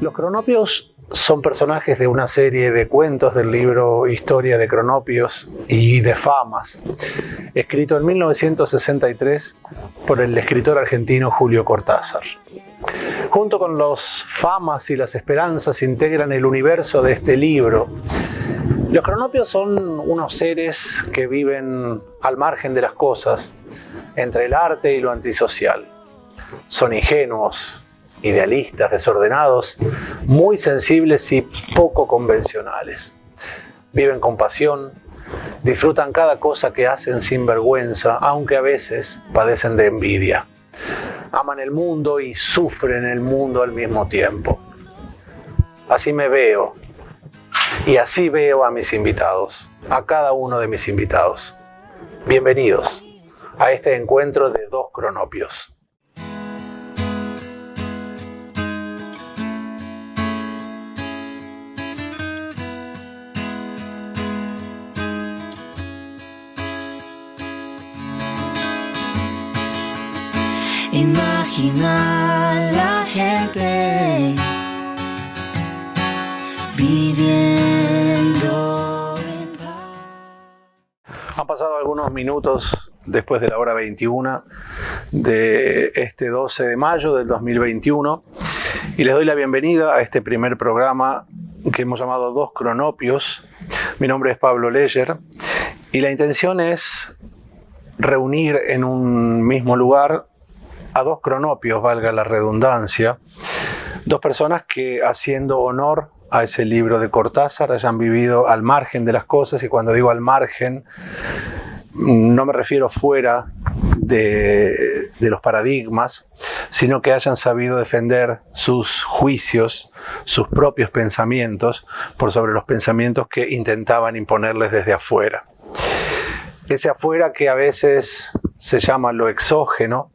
Los cronopios son personajes de una serie de cuentos del libro Historia de Cronopios y de Famas, escrito en 1963 por el escritor argentino Julio Cortázar. Junto con los Famas y las Esperanzas integran el universo de este libro. Los cronopios son unos seres que viven al margen de las cosas, entre el arte y lo antisocial. Son ingenuos, idealistas, desordenados, muy sensibles y poco convencionales. Viven con pasión, disfrutan cada cosa que hacen sin vergüenza, aunque a veces padecen de envidia. Aman el mundo y sufren el mundo al mismo tiempo. Así me veo, y así veo a mis invitados, a cada uno de mis invitados. Bienvenidos a este encuentro de dos cronopios. Imagina la gente viviendo en paz. Han pasado algunos minutos después de la hora 21 de este 12 de mayo del 2021 y les doy la bienvenida a este primer programa que hemos llamado Dos Cronopios. Mi nombre es Pablo Leyer y la intención es reunir en un mismo lugar a dos cronopios, valga la redundancia, dos personas que, haciendo honor a ese libro de Cortázar, hayan vivido al margen de las cosas, y cuando digo al margen, no me refiero fuera de los paradigmas, sino que hayan sabido defender sus juicios, sus propios pensamientos, por sobre los pensamientos que intentaban imponerles desde afuera. Ese afuera que a veces se llama lo exógeno,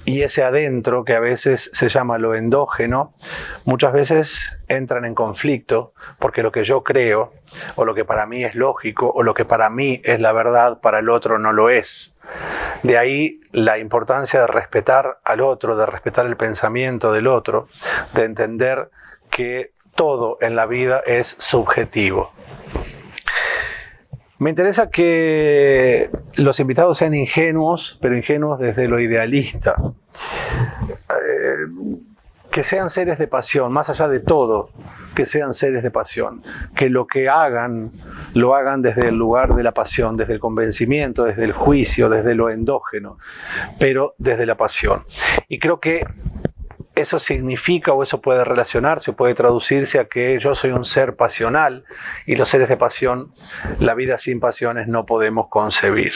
y ese adentro, que a veces se llama lo endógeno, muchas veces entran en conflicto porque lo que yo creo, o lo que para mí es lógico, o lo que para mí es la verdad, para el otro no lo es. De ahí la importancia de respetar al otro, de respetar el pensamiento del otro, de entender que todo en la vida es subjetivo. Me interesa que los invitados sean ingenuos, pero ingenuos desde lo idealista. Que sean seres de pasión, más allá de todo, que sean seres de pasión. Que lo que hagan, lo hagan desde el lugar de la pasión, desde el convencimiento, desde el juicio, desde lo endógeno, pero desde la pasión. Y creo que eso significa, o eso puede relacionarse, puede traducirse a que yo soy un ser pasional y los seres de pasión, la vida sin pasiones no podemos concebir.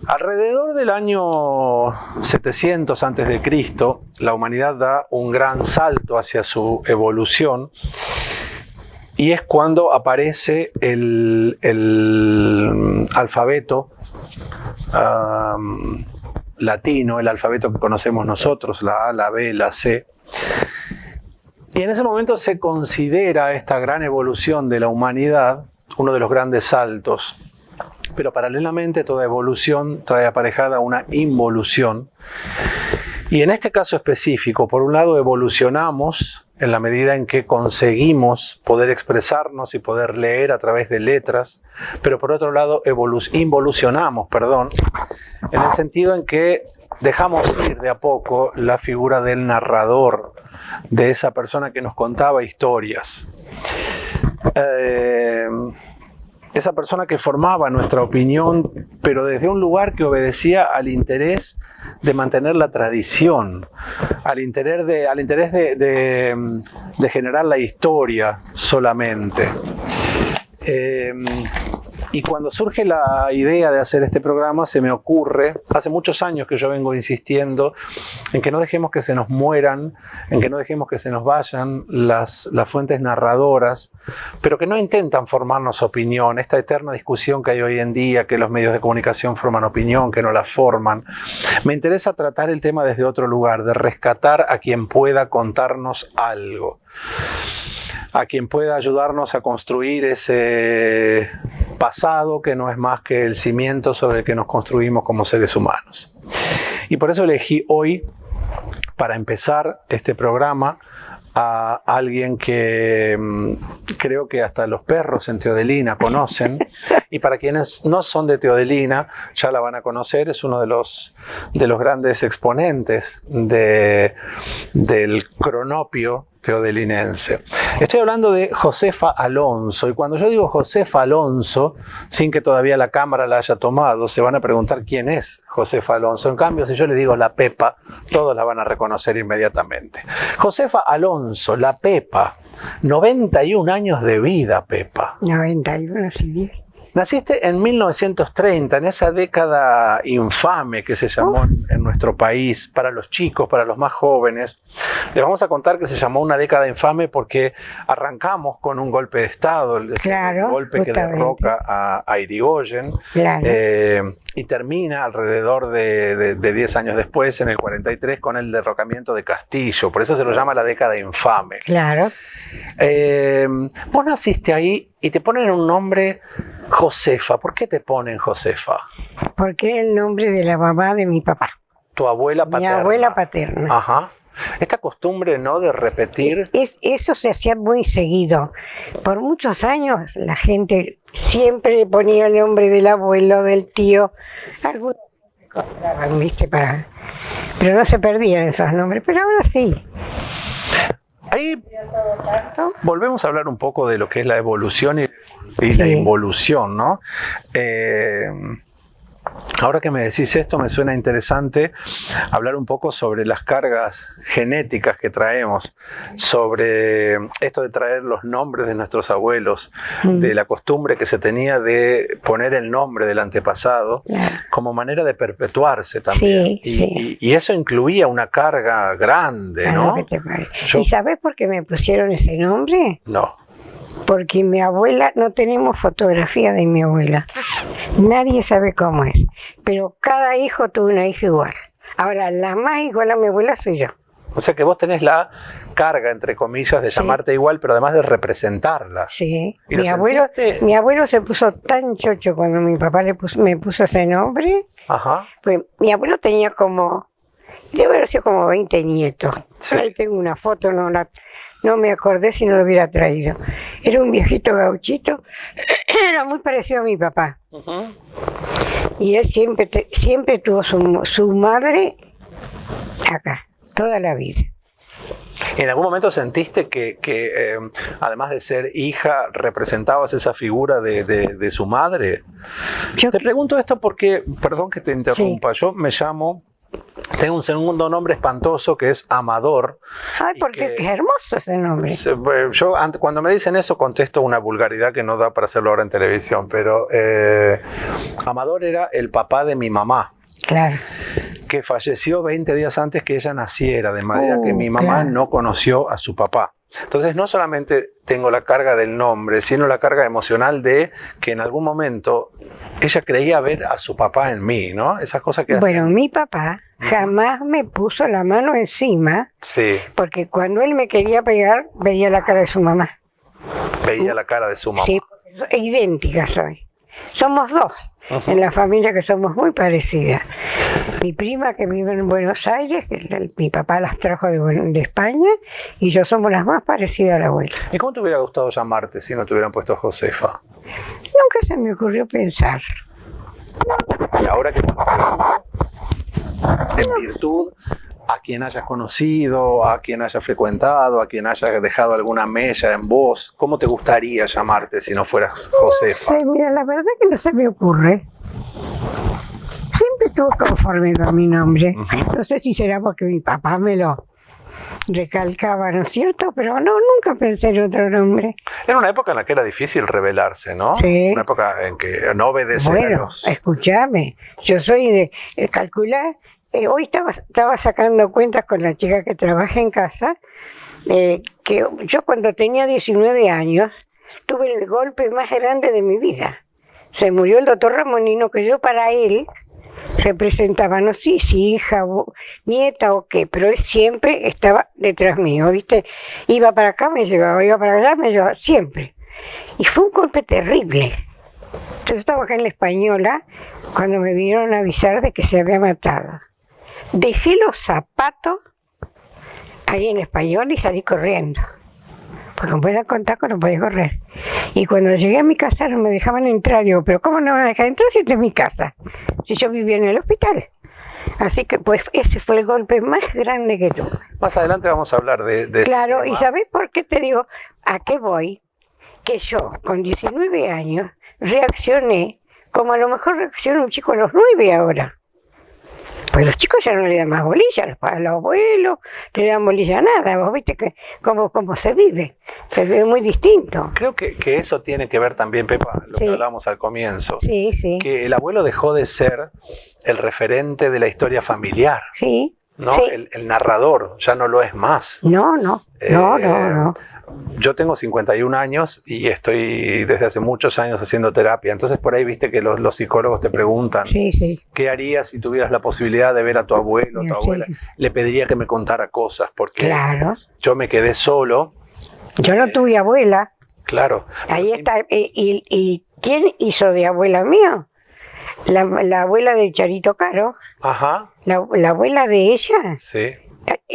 Alrededor del año 700 a.C., la humanidad da un gran salto hacia su evolución y es cuando aparece el alfabeto latino, el alfabeto que conocemos nosotros, la A, la B, la C. Y en ese momento se considera esta gran evolución de la humanidad uno de los grandes saltos. Pero paralelamente toda evolución trae aparejada una involución. Y en este caso específico, por un lado evolucionamos en la medida en que conseguimos poder expresarnos y poder leer a través de letras, pero por otro lado involucionamos, en el sentido en que dejamos ir de a poco la figura del narrador, de esa persona que nos contaba historias. Esa persona que formaba nuestra opinión, pero desde un lugar que obedecía al interés de mantener la tradición, al interés de generar la historia solamente. Y cuando surge la idea de hacer este programa, se me ocurre, hace muchos años que yo vengo insistiendo en que no dejemos que se nos mueran, en que no dejemos que se nos vayan las fuentes narradoras, pero que no intentan formarnos opinión, esta eterna discusión que hay hoy en día, que los medios de comunicación forman opinión, que no la forman. Me interesa tratar el tema desde otro lugar, de rescatar a quien pueda contarnos algo, a quien pueda ayudarnos a construir ese pasado que no es más que el cimiento sobre el que nos construimos como seres humanos. Y por eso elegí hoy para empezar este programa a alguien que creo que hasta los perros en Teodelina conocen, y para quienes no son de Teodelina ya la van a conocer. Es uno de los grandes exponentes del cronopio teodelinense. Estoy hablando de Josefa Alonso, y cuando yo digo Josefa Alonso, sin que todavía la cámara la haya tomado, se van a preguntar quién es Josefa Alonso. En cambio, si yo le digo la Pepa, todos la van a reconocer inmediatamente. Josefa Alonso, la Pepa, 91 años de vida, Pepa. 91, sí. Naciste en 1930, en esa década infame que se llamó en nuestro país, para los chicos, para los más jóvenes. Les vamos a contar que se llamó una década infame porque arrancamos con un golpe de Estado, el golpe que derroca a Irigoyen, y termina alrededor de 10 años después, en el 43, con el derrocamiento de Castillo. Por eso se lo llama la década infame. Claro. Vos naciste ahí y te ponen un nombre Josefa. ¿Por qué te ponen Josefa? Porque es el nombre de la mamá de mi papá. Tu abuela paterna. Mi abuela paterna. Ajá. Esta costumbre, ¿no?, de repetir. Eso se hacía muy seguido. Por muchos años la gente siempre le ponía el nombre del abuelo, del tío. Algunos se encontraban, ¿viste? Pero no se perdían esos nombres, pero ahora sí. Ahí volvemos a hablar un poco de lo que es la evolución y la involución, ¿no? Ahora que me decís esto, me suena interesante hablar un poco sobre las cargas genéticas que traemos, sobre esto de traer los nombres de nuestros abuelos, de la costumbre que se tenía de poner el nombre del antepasado como manera de perpetuarse también. Y eso incluía una carga grande, ¿no? ¿Qué te parece? ¿Y sabés por qué me pusieron ese nombre? No. Porque mi abuela, no tenemos fotografía de mi abuela. Nadie sabe cómo es. Pero cada hijo tuvo una hija igual. Ahora, la más igual a mi abuela soy yo. O sea que vos tenés la carga, entre comillas, de llamarte igual, pero además de representarla. Sí. Mi abuelo se puso tan chocho cuando mi papá me puso ese nombre. Ajá. Pues mi abuelo tenía debe haber sido como 20 nietos. Sí. Ahí tengo una foto, no me acordé si no lo hubiera traído. Era un viejito gauchito, era muy parecido a mi papá. Y él siempre tuvo su madre acá, toda la vida. ¿En algún momento sentiste que además de ser hija, representabas esa figura de su madre? Te pregunto esto porque, perdón que te interrumpa, yo tengo un segundo nombre espantoso que es Amador. Ay, porque es hermoso ese nombre. Yo cuando me dicen eso contesto una vulgaridad que no da para hacerlo ahora en televisión, pero Amador era el papá de mi mamá. Claro. Que falleció 20 días antes que ella naciera, de manera que mi mamá no conoció a su papá. Entonces no solamente tengo la carga del nombre, sino la carga emocional de que en algún momento ella creía ver a su papá en mí, ¿no? Esas cosas que hacen. Bueno, mi papá jamás me puso la mano encima, porque cuando él me quería pegar, veía la cara de su mamá. Veía la cara de su mamá. Sí, idéntica soy. Somos dos en la familia que somos muy parecidas. Mi prima que vive en Buenos Aires, que mi papá las trajo de España, y yo somos las más parecidas a la abuela. ¿Y cómo te hubiera gustado llamarte si no te hubieran puesto Josefa? Nunca se me ocurrió pensar. Y ahora que en virtud a quien hayas conocido, a quien hayas frecuentado, a quien hayas dejado alguna mella en vos, ¿cómo te gustaría llamarte si no fueras Josefa? No sé, mira, la verdad que no se me ocurre. Siempre estuve conforme con mi nombre. No sé si será porque mi papá me lo recalcaba, ¿no es cierto? Pero no, nunca pensé en otro nombre. Era una época en la que era difícil rebelarse, ¿no? Sí. Una época en que no obedecer a los... Escúchame, yo soy de calcular. Hoy estaba sacando cuentas con la chica que trabaja en casa, que yo cuando tenía 19 años tuve el golpe más grande de mi vida. Se murió el doctor Ramonino, que yo para él representaba, no sé si hija o nieta o qué, pero él siempre estaba detrás mío, ¿viste? Iba para acá, me llevaba, iba para allá, me llevaba, siempre. Y fue un golpe terrible. Entonces, yo estaba acá en La Española cuando me vinieron a avisar de que se había matado. Dejé los zapatos ahí en español y salí corriendo. Porque como era con taco no podía correr. Y cuando llegué a mi casa no me dejaban entrar. Digo, pero ¿cómo no me van a dejar entrar si esta es mi casa? Si yo vivía en el hospital. Así que pues ese fue el golpe más grande que tuve. Más adelante vamos a hablar de Claro, ese ¿y tema. sabés por qué te digo a qué voy? Que yo con 19 años reaccioné como a lo mejor reacciona un chico a los 9 ahora. Pues los chicos ya no le dan más bolilla, a los abuelos le dan bolilla a nada, vos viste que cómo se vive muy distinto. Creo que eso tiene que ver también, Pepa, lo Sí. que hablábamos al comienzo. Sí, sí, Que el abuelo dejó de ser el referente de la historia familiar, sí, ¿no? sí. El narrador ya no lo es más. No, no, no. Yo tengo 51 años y estoy desde hace muchos años haciendo terapia. Entonces por ahí viste que los psicólogos te preguntan, Sí, sí. ¿qué harías si tuvieras la posibilidad de ver a tu abuelo o tu Sí. abuela? Le pediría que me contara cosas porque Claro. yo me quedé solo. Yo no tuve abuela. Claro. pero Ahí sí- está. ¿Y quién hizo de abuela mío? La abuela de Charito Caro. Ajá, La abuela de ella sí.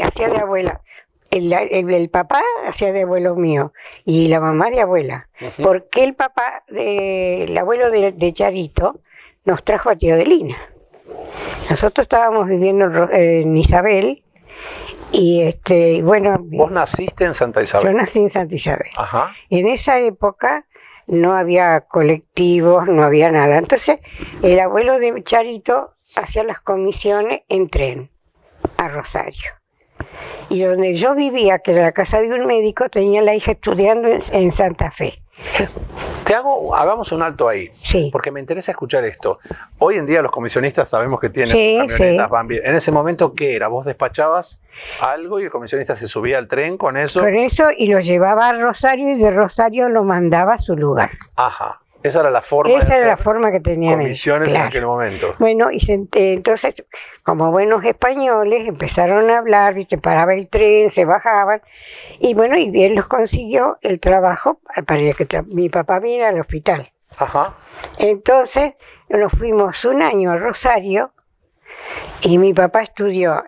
hacía de abuela. El papá hacía de abuelo mío y la mamá de abuela. Ujú. Porque el papá, el abuelo de Charito, nos trajo a Teodelina. Nosotros estábamos viviendo en Isabel y bueno, Vos naciste en Santa yo Isabel. nací en Santa Isabel. Ajá. En esa época no había colectivos, no había nada. Entonces el abuelo de Charito hacía las comisiones en tren a Rosario. Y donde yo vivía, que era la casa de un médico, tenía la hija estudiando en Santa Fe. Hagamos un alto ahí, Sí, porque me interesa escuchar esto. Hoy en día los comisionistas sabemos que tienen Sí, sus camionetas, sí. van bien. En ese momento, ¿qué era? ¿Vos despachabas algo y el comisionista se subía al tren con eso? con eso y lo llevaba a Rosario y de Rosario lo mandaba a su lugar. Ajá. Esa era la forma Esa de era la hacer forma que tenían ellos, comisiones en claro. aquel momento. Bueno, entonces, como buenos españoles, empezaron a hablar, ¿viste? Paraba el tren, se bajaban, y bueno, y bien los consiguió el trabajo para que mi papá viniera al hospital. Ajá. Entonces, nos fuimos un año a Rosario, y mi papá estudió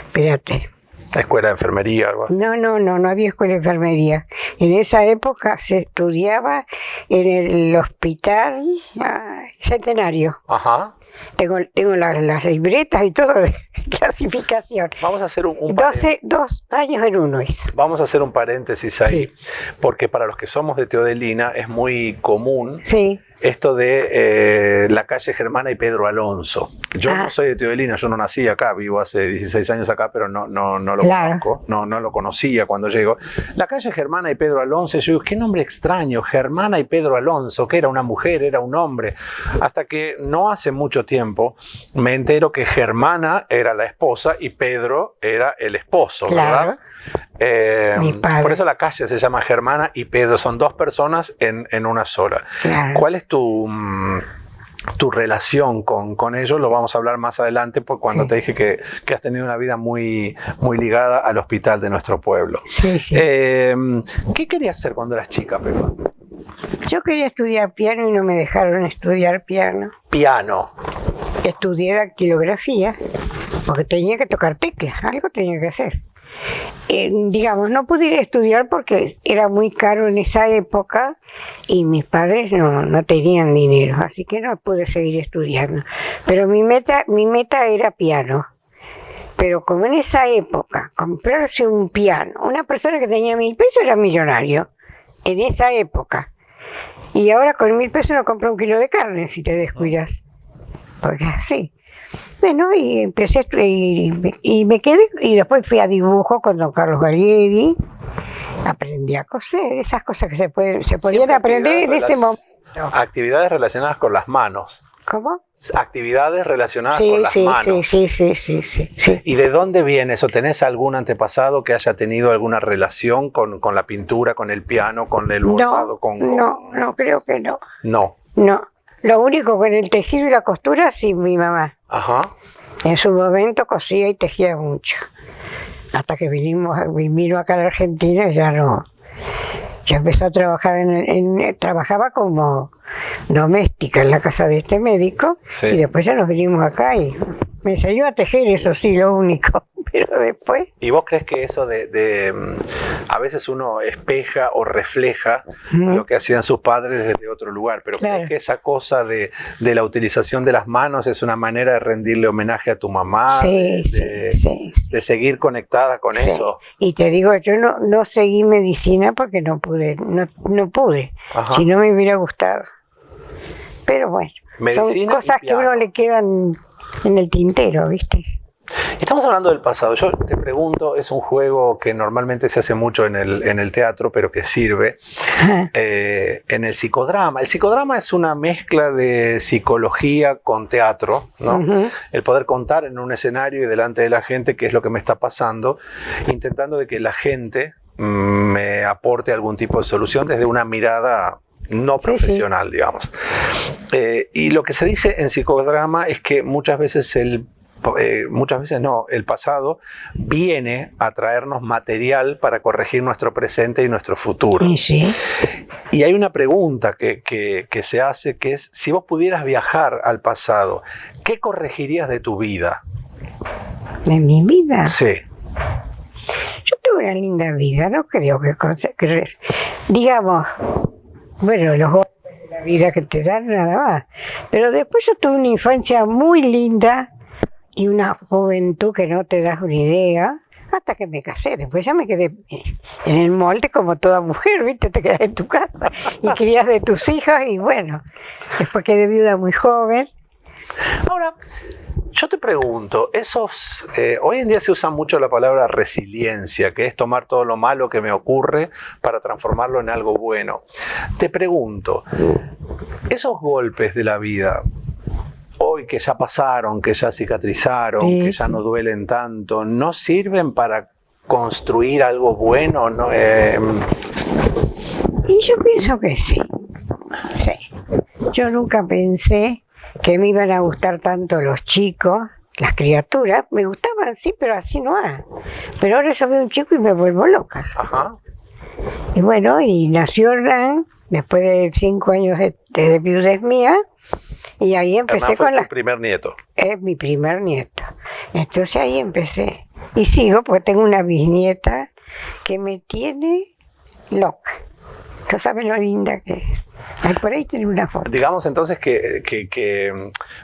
espérate, La escuela de enfermería, algo así. no había escuela de enfermería. En esa época se estudiaba en el hospital Centenario. Ajá. Tengo las libretas y todo de clasificación. Vamos a hacer un paréntesis. 2 años en uno hizo. Vamos a hacer un paréntesis ahí, Sí. porque para los que somos de Teodelina es muy común Sí, esto de la calle Germana y Pedro Alonso. Yo Ah. no soy de Teodelina, yo no nací acá, vivo hace 16 años acá, pero no lo Claro. conozco, no lo conocía cuando llego. La calle Germana y Pedro Alonso, yo digo, qué nombre extraño, Germana y Pedro Alonso, que era una mujer, era un hombre. Hasta que no hace mucho tiempo me entero que Germana era la esposa y Pedro era el esposo, Claro. ¿verdad? Mi padre. Por eso la calle se llama Germana y Pedro, son dos personas en una sola. claro. ¿Cuál es tu relación con ellos? Lo vamos a hablar más adelante, porque cuando Sí. te dije que has tenido una vida muy, muy ligada al hospital de nuestro pueblo. Sí, sí. ¿Qué querías hacer cuando eras chica, Pepa? Yo quería estudiar piano y no me dejaron estudiar piano. Piano. Estudié dactilografía porque tenía que tocar teclas, algo tenía que hacer. Digamos, no pude ir a estudiar porque era muy caro en esa época y mis padres no tenían dinero, así que no pude seguir estudiando. Pero mi meta era piano. Pero como en esa época, comprarse un piano, una persona que tenía 1.000 pesos era millonario, en esa época. Y ahora con 1.000 pesos no compra un kilo de carne si te descuidas. Porque así. Bueno, y empecé a estudiar y me quedé, y después fui a dibujo con don Carlos Gallieri, aprendí a coser, esas cosas que se podían Siempre aprender en ese momento. Actividades relacionadas con las manos. ¿Cómo? Actividades relacionadas Sí, con las manos. sí. ¿Y de dónde viene eso? ¿Tenés algún antepasado que haya tenido alguna relación con la pintura, con el piano, con el bordado? No, creo que no. No. No. Lo único con el tejido y la costura, sí, mi mamá. Ajá. En su momento cosía y tejía mucho. Hasta que vino acá a la Argentina y ya no. Ya empezó a trabajar trabajaba como doméstica en la casa de este médico. Sí. Y después ya nos vinimos acá y me enseñó a tejer, eso sí, lo único. pero después... ¿Y vos crees que eso a veces uno espeja o refleja lo que hacían sus padres desde otro lugar? Pero Claro. ¿crees que esa cosa de la utilización de las manos es una manera de rendirle homenaje a tu mamá? Sí, sí. De seguir conectada con Sí. eso. Y te digo, yo no seguí medicina porque no pude, no pude, Ajá. si no me hubiera gustado. Pero bueno, Medicina son cosas y que a uno piano. le quedan en el tintero, ¿viste? Estamos hablando del pasado. Yo te pregunto, es un juego que normalmente se hace mucho en el teatro, pero que sirve en el psicodrama. El psicodrama es una mezcla de psicología con teatro, ¿no? Ujú. El poder contar en un escenario y delante de la gente qué es lo que me está pasando, intentando de que la gente me aporte algún tipo de solución desde una mirada no Sí, profesional, digamos. Y lo que se dice en psicodrama es que muchas veces el pasado viene a traernos material para corregir nuestro presente y nuestro futuro. Y sí. Y hay una pregunta que se hace, que es, si vos pudieras viajar al pasado, ¿qué corregirías de tu vida? ¿De mi vida? Sí. Yo tuve una linda vida, no creo que digamos, bueno, los golpes de la vida que te dan nada más. Pero después yo tuve una infancia muy linda y una juventud que no te das una idea, hasta que me casé. Después ya me quedé en el molde como toda mujer, ¿viste? Te quedas en tu casa y crías de tus hijos y bueno, después quedé viuda muy joven. Ahora, yo te pregunto, hoy en día se usa mucho la palabra resiliencia, que es tomar todo lo malo que me ocurre para transformarlo en algo bueno. Te pregunto, esos golpes de la vida, hoy que ya pasaron, que ya cicatrizaron, Sí, que ya sí. no duelen tanto, ¿no sirven para construir algo bueno? ¿No? Y yo pienso que sí. Sí. Yo nunca pensé que me iban a gustar tanto los chicos, las criaturas. Me gustaban, sí, pero así no es. Pero ahora yo veo un chico y me vuelvo loca. Ajá. Y bueno, y nació Hernán, después de 5 años de viudez mía, y ahí empecé Hernán fue con tu las... primer nieto. Es mi primer nieto. Entonces ahí empecé. Y sigo, porque tengo una bisnieta que me tiene loca. Tú sabes lo linda que es. Ay, por ahí tiene una foto. Digamos entonces que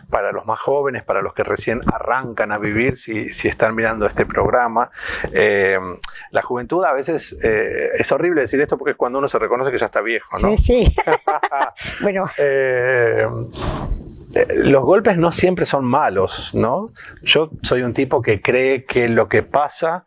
para los más jóvenes, para los que recién arrancan a vivir, si están mirando este programa, la juventud a veces, es horrible decir esto porque es cuando uno se reconoce que ya está viejo, ¿no? Sí, sí. Bueno, Los golpes no siempre son malos, ¿no? Yo soy un tipo que cree que lo que pasa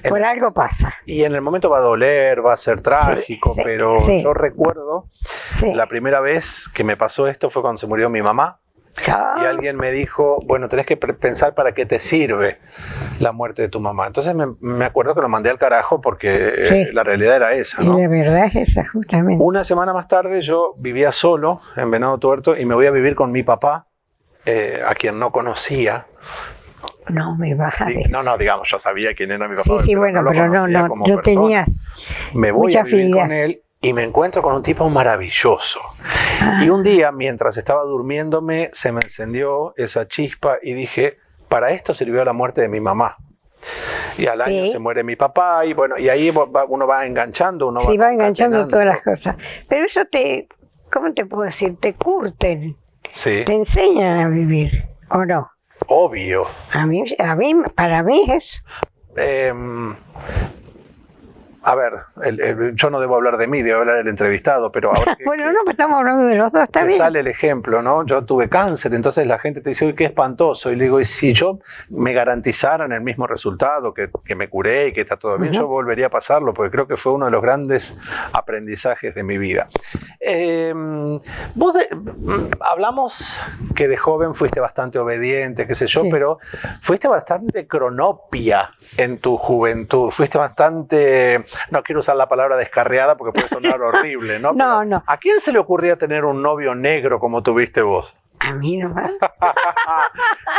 por algo pasa. y en el momento va a doler, va a ser trágico, sí, pero sí. yo recuerdo Sí. la primera vez que me pasó esto fue cuando se murió mi mamá. Ah, Y alguien me dijo, bueno, tenés que pensar para qué te sirve la muerte de tu mamá. Entonces me acuerdo que lo mandé al carajo porque Sí. la realidad era esa, y ¿no? la verdad es esa, justamente. Una semana más tarde yo vivía solo en Venado Tuerto y me voy a vivir con mi papá, a quien no conocía. No me vas a decir. No, digamos, yo sabía quién era mi papá. Sí, sí, bueno, lo pero no, conocía no, como no persona. tenías. Me voy mucha a vivir afinidad. con él y me encuentro con un tipo maravilloso. Ah. Y un día, mientras estaba durmiéndome, se me encendió esa chispa y dije, para esto sirvió la muerte de mi mamá. Y al año Sí. se muere mi papá y bueno, y ahí uno va enganchando, uno Sí, va enganchando concatenando. todas las cosas. Pero eso ¿cómo te puedo decir? Te curten, Sí, te enseñan a vivir, ¿o no? obvio. Para mí es... A ver, yo no debo hablar de mí, debo hablar del entrevistado, pero ahora que, Bueno, no, pero estamos hablando de los dos, está que bien. sale el ejemplo, ¿no? Yo tuve cáncer, entonces la gente te dice, uy, qué espantoso. Y le digo, y si yo me garantizaran el mismo resultado, que me curé y que está todo bien, Ujú. yo volvería a pasarlo, porque creo que fue uno de los grandes aprendizajes de mi vida. Hablamos que de joven fuiste bastante obediente, qué sé yo, Sí. pero fuiste bastante cronopia en tu juventud, fuiste bastante, no quiero usar la palabra descarriada porque puede sonar horrible, ¿no? No, Pero, no. ¿a quién se le ocurría tener un novio negro como tuviste vos? A mí nomás.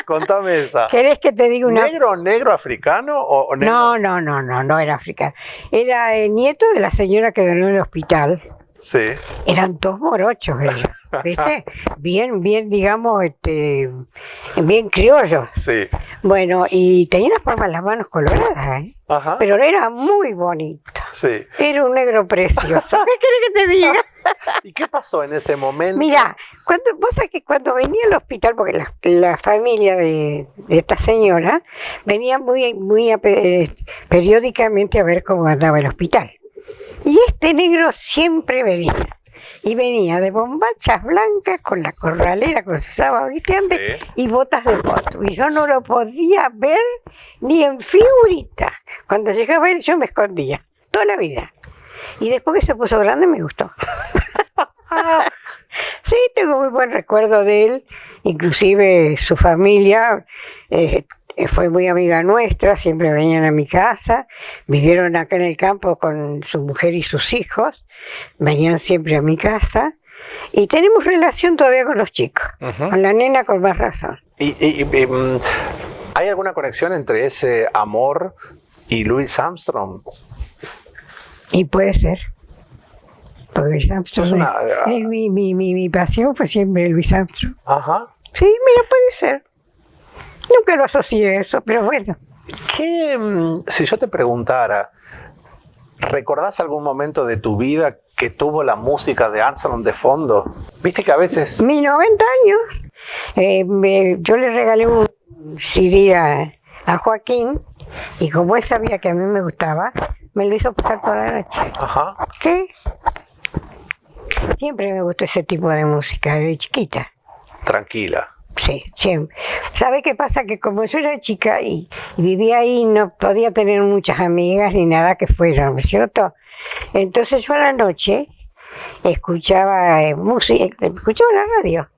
Contame esa. ¿Querés que te diga una... ¿Negro africano o negro? No era africano. Era nieto de la señora que donó el hospital. Sí. Eran dos morochos ellos, ¿viste? Bien, digamos, bien criollos. Sí. Bueno, y tenía las palmas de las manos coloradas, ¿eh? Ajá. Pero era muy bonito. Sí. Era un negro precioso. ¿Qué querés que te diga? ¿Y qué pasó en ese momento? Mira, vos sabés que cuando venía al hospital, porque la familia de esta señora venía periódicamente a ver cómo andaba el hospital. Y este negro siempre venía. Y venía de bombachas blancas con la corralera que se usaba, ¿viste? Antes, Sí. y botas de potro. Y yo no lo podía ver ni en figurita. Cuando llegaba él, yo me escondía. Toda la vida. Y después que se puso grande, me gustó. Sí, tengo muy buen recuerdo de él. Inclusive su familia fue muy amiga nuestra, siempre venían a mi casa, vivieron acá en el campo con su mujer y sus hijos, venían siempre a mi casa y tenemos relación todavía con los chicos, Ujú. con la nena con más razón. ¿Hay alguna conexión entre ese amor y Louis Armstrong? Y puede ser. Porque Louis Armstrong, Sos una- mi pasión fue siempre Louis Armstrong. Ajá. Sí, mira, puede ser. Nunca lo asocié a eso, pero bueno. Si yo te preguntara, ¿recordás algún momento de tu vida que tuvo la música de Armstrong de fondo? Viste que a veces... Mis 90 años, yo le regalé un CD a Joaquín y como él sabía que a mí me gustaba, me lo hizo pasar toda la noche. Ajá. ¿Qué? Siempre me gustó ese tipo de música, desde chiquita. Tranquila. Sí, siempre. ¿Sabe qué pasa? Que como yo era chica y vivía ahí, no podía tener muchas amigas ni nada que fueran, ¿no es cierto? Entonces yo a la noche escuchaba música, escuchaba la radio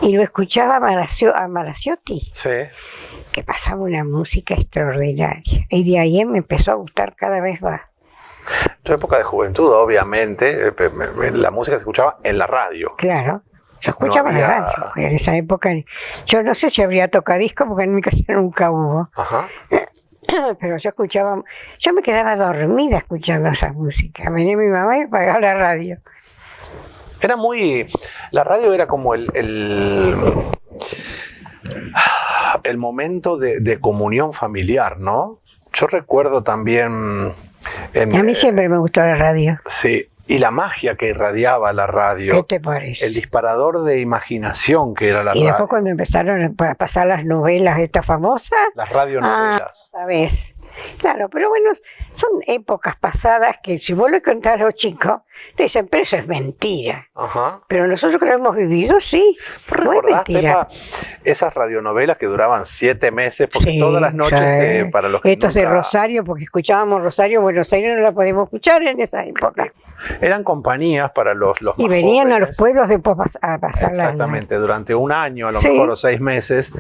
y lo escuchaba a Maraciotti, Sí. que pasaba una música extraordinaria. Y de ahí me empezó a gustar cada vez más. Tu época de juventud, obviamente, la música se escuchaba en la radio. Claro, yo escuchaba No la había- radio. En esa época, yo no sé si habría tocadiscos porque en mi casa nunca hubo. Ajá. Pero yo me quedaba dormida escuchando esa música. Venía mi mamá y apagaba la radio. Era muy... La radio era como el momento de comunión familiar, ¿no? Yo recuerdo también... A mí siempre me gustó la radio. Sí, y la magia que irradiaba la ¿Qué radio. te parece? El disparador de imaginación que era la Y después radio. cuando empezaron a pasar las novelas estas famosas, Las radionovelas. ¿sabes? Claro, pero bueno, son épocas pasadas que si vos le contás a los chicos, te dicen, pero eso es mentira. Ajá. Pero nosotros que lo hemos vivido, sí, no es ¿Recordás, mentira. Pepa, esas radionovelas que duraban 7 meses? Porque Sí, todas las noches, sí. para los que Estos de nunca- Rosario, porque escuchábamos Rosario, Buenos Aires no la podíamos escuchar en esa época. eran compañías para los Y más venían a jóvenes. los pueblos después a pasar Exactamente, durante un año, a lo Sí. mejor, o 6 meses,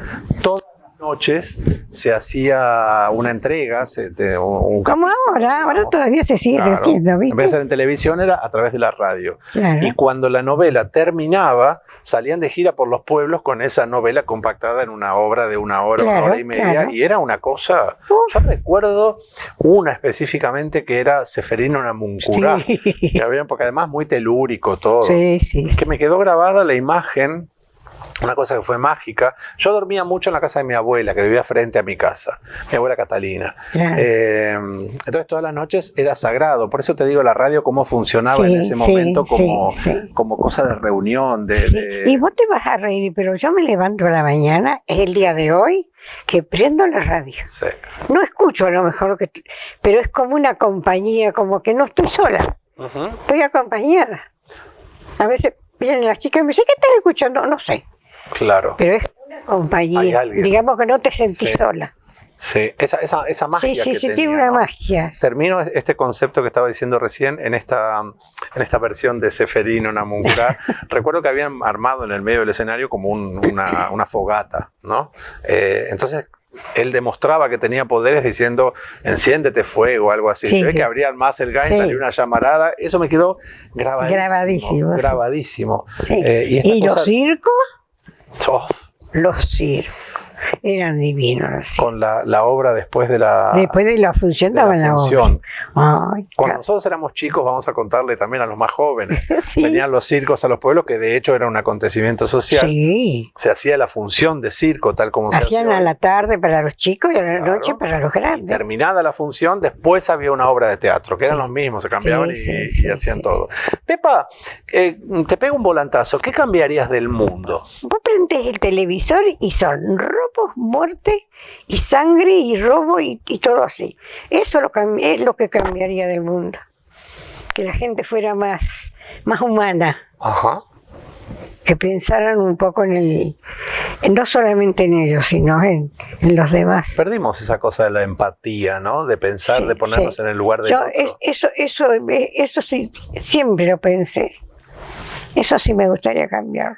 todas las noches se hacía una entrega, un Como ahora todavía se sigue Claro. haciendo, En vez de ¿viste? ser en televisión era a través de la radio. Claro. Y cuando la novela terminaba, salían de gira por los pueblos con esa novela compactada en una obra de una hora Claro, y media. claro. Y era una cosa... Uf. Yo recuerdo una específicamente que era Seferino Namuncurá. Que había, porque además muy telúrico todo. Sí, sí. Que me quedó grabada la imagen, una cosa que fue mágica. Yo dormía mucho en la casa de mi abuela, que vivía frente a mi casa, mi abuela Catalina. Claro. Entonces todas las noches era sagrado. Por eso te digo la radio cómo funcionaba en Sí, ese sí, momento como, sí, sí. como cosa de reunión. Sí. Y vos te vas a reír, pero yo me levanto a la mañana, es el día de hoy, que prendo la radio. Sí. No escucho a lo mejor, pero es como una compañía, como que no estoy sola, Ujú. estoy acompañada. A veces vienen las chicas y me dicen, ¿qué estás escuchando? No sé, Claro. pero es una Hay compañía. alguien. Digamos que no te sentís Sí. sola. Sí, esa magia Sí, sí, que sí, tenía, tiene una ¿no? magia. Termino este concepto que estaba diciendo recién en esta versión de Seferino Namuncurá. Recuerdo que habían armado en el medio del escenario como una fogata, ¿no? Entonces él demostraba que tenía poderes diciendo enciéndete fuego, algo así. Sí, Se ve sí. que abrían más el gas y Sí. salió una llamarada. Eso me quedó grabadísimo. Grabadísimo, sí. Grabadísimo. Sí. Y esta ¿Y cosa- los circos? Oh, los circos. Eran divinos los circos. Con la obra después de la Función de la daban la obra. función. Ay, Cuando nosotros éramos chicos, vamos a contarle también a los más jóvenes, sí. venían los circos a los pueblos, que de hecho era un acontecimiento social. Sí. Se hacía la función de circo, tal como se Hacían hace a hoy. la tarde para los chicos y a la Claro. noche para los Y grandes. terminada la función, después había una obra de teatro, que eran Sí. los mismos, se cambiaban Sí, y sí, hacían sí. todo. Pepa, te pego un volantazo. ¿Qué cambiarías del mundo? Vos prendés el televisor y son robos, muerte y sangre y robo y todo así. Eso es lo que cambiaría del mundo. Que la gente fuera más humana, Ajá. que pensaran un poco no solamente en ellos, sino en los demás. Perdimos esa cosa de la empatía, ¿no? De pensar, Sí, de ponernos sí. en el lugar del Yo otro. eso sí, siempre lo pensé. Eso sí me gustaría cambiarlo.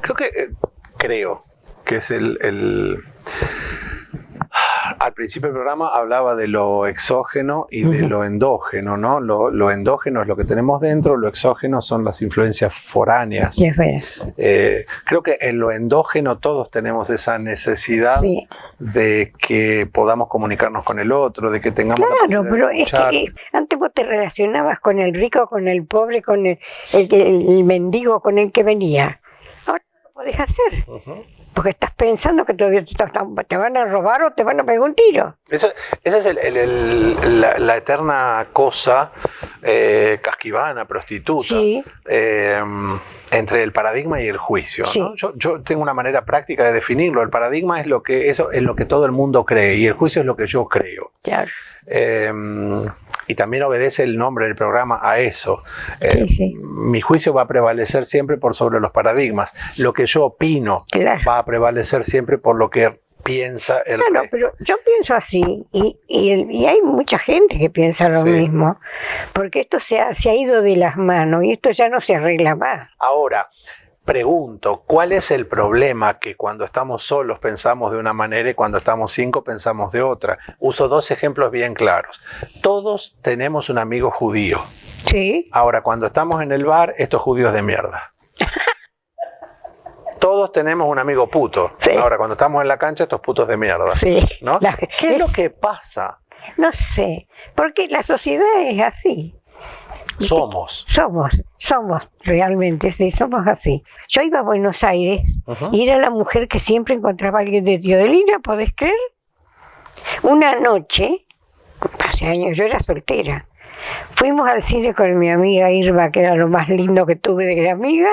Creo que es al principio del programa hablaba de lo exógeno y de lo endógeno, ¿no? Lo endógeno es lo que tenemos dentro, lo exógeno son las influencias foráneas. Y es verdad. Creo que en lo endógeno todos tenemos esa necesidad Sí. de que podamos comunicarnos con el otro, de que tengamos la Claro, posibilidad pero de es escuchar. que antes vos te relacionabas con el rico, con el pobre, con el mendigo, con el que venía. Ahora no lo podés hacer, Ujú. porque estás pensando que todavía te van a robar o te van a pegar un tiro. Esa es la eterna cosa casquivana, prostituta, Sí. entre el paradigma y el juicio, Sí. ¿no? Yo tengo una manera práctica de definirlo. El paradigma es eso es lo que todo el mundo cree y el juicio es lo que yo creo. Claro. Y también obedece el nombre del programa a eso. Sí, sí. Mi juicio va a prevalecer siempre por sobre los paradigmas. Lo que yo opino Claro. va a prevalecer siempre por lo que piensa el Claro, resto. pero yo pienso así, y hay mucha gente que piensa lo Sí. mismo, porque esto se ha ido de las manos y esto ya no se arregla más. Ahora, pregunto, ¿cuál es el problema que cuando estamos solos pensamos de una manera y cuando estamos 5 pensamos de otra? Uso 2 ejemplos bien claros. Todos tenemos un amigo judío. Sí, Ahora, cuando estamos en el bar, estos judíos de mierda. Todos tenemos un amigo puto. Sí. Ahora, cuando estamos en la cancha, estos putos de mierda. sí. ¿No? ¿Qué es lo que pasa? No sé, porque la sociedad es así. Somos. Somos realmente, sí, somos así. Yo iba a Buenos Aires Ujú. y era la mujer que siempre encontraba a alguien de Teodelina, ¿podés creer? Una noche, hace años, yo era soltera, fuimos al cine con mi amiga Irma, que era lo más lindo que tuve de amiga,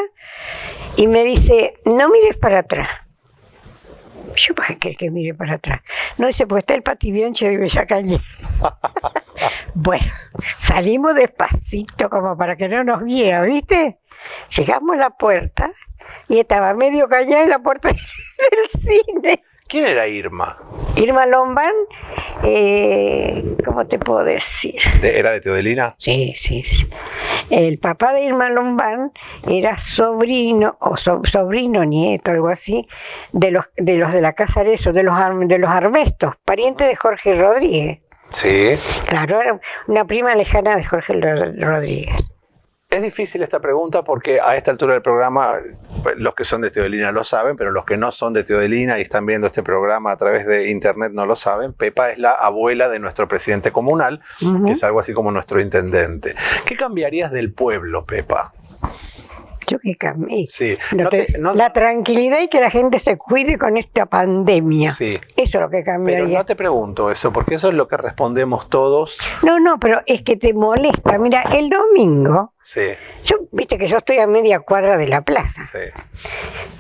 y me dice, no mires para atrás. Yo, ¿para qué querés que mire para atrás? No, dice, porque está el Patibianche de Bella Cañé. Bueno, salimos despacito como para que no nos viera, ¿viste? Llegamos a la puerta y estaba medio callada en la puerta del cine. ¿Quién era Irma? Irma Lombán, ¿cómo te puedo decir? ¿Era de Teodelina? Sí. El papá de Irma Lombán era sobrino, o sobrino, nieto, algo así, de los de la Casa Arezzo, de los Armestos, pariente de Jorge Rodríguez. Sí. Claro, era una prima lejana de Jorge Rodríguez. Es difícil esta pregunta porque a esta altura del programa, pues, los que son de Teodelina lo saben, pero los que no son de Teodelina y están viendo este programa a través de internet no lo saben. Pepa es la abuela de nuestro presidente comunal, Ujú. que es algo así como nuestro intendente. ¿Qué cambiarías del pueblo, Pepa? Yo que cambié. Sí. La tranquilidad y que la gente se cuide con esta pandemia. Sí. Eso es lo que Pero cambiaría. no te pregunto eso, porque eso es lo que respondemos todos. No, pero es que te molesta. Mira, el domingo, Sí, viste que yo estoy a media cuadra de la plaza. sí.